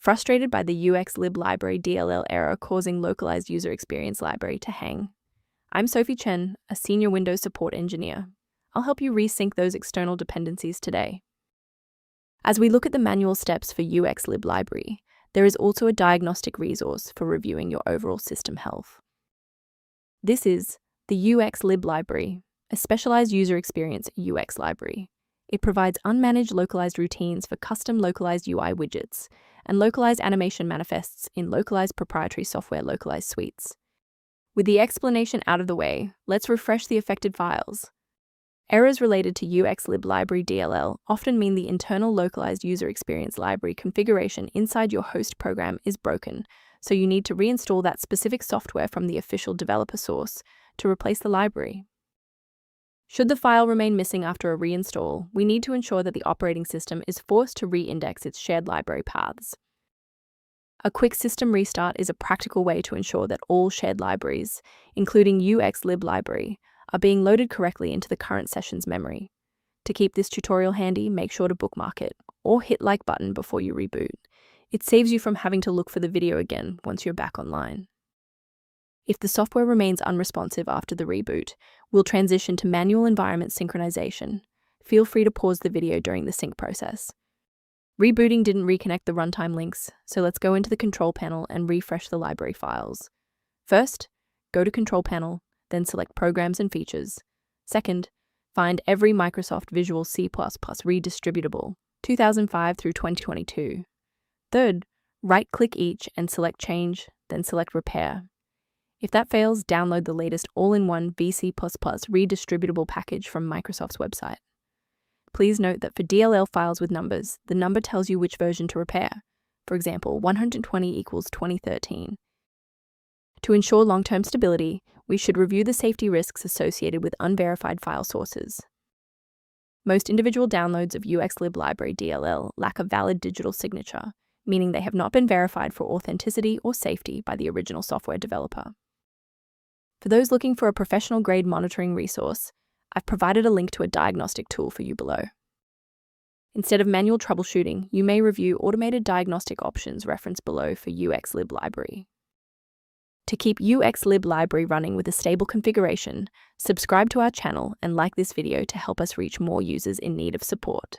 Frustrated by the Uxlib library DLL error causing Localized User Experience library to hang? I'm Sophie Chen, a senior Windows support engineer. I'll help you resync those external dependencies today. As we look at the manual steps for Uxlib library, there is also a diagnostic resource for reviewing your overall system health. This is the Uxlib library, a specialized user experience UX library. It provides unmanaged localized routines for custom localized UI widgets and localized animation manifests in localized proprietary software localized suites. With the explanation out of the way, let's refresh the affected files. Errors related to Uxlib library DLL often mean the internal localized user experience library configuration inside your host program is broken, so you need to reinstall that specific software from the official developer source to replace the library. Should the file remain missing after a reinstall, we need to ensure that the operating system is forced to re-index its shared library paths. A quick system restart is a practical way to ensure that all shared libraries, including Uxlib library, are being loaded correctly into the current session's memory. To keep this tutorial handy, make sure to bookmark it, or hit like button before you reboot. It saves you from having to look for the video again once you're back online. If the software remains unresponsive after the reboot, we'll transition to manual environment synchronization. Feel free to pause the video during the sync process. Rebooting didn't reconnect the runtime links, so let's go into the control panel and refresh the library files. First, go to Control Panel, then select Programs and Features. Second, find every Microsoft Visual C++ redistributable, 2005 through 2022. Third, right-click each and select Change, then select Repair. If that fails, download the latest all-in-one VC++ redistributable package from Microsoft's website. Please note that for DLL files with numbers, the number tells you which version to repair. For example, 120 equals 2013. To ensure long-term stability, we should review the safety risks associated with unverified file sources. Most individual downloads of Uxlib library DLL lack a valid digital signature, meaning they have not been verified for authenticity or safety by the original software developer. For those looking for a professional-grade monitoring resource, I've provided a link to a diagnostic tool for you below. Instead of manual troubleshooting, you may review automated diagnostic options referenced below for Uxlib library. To keep Uxlib library running with a stable configuration, subscribe to our channel and like this video to help us reach more users in need of support.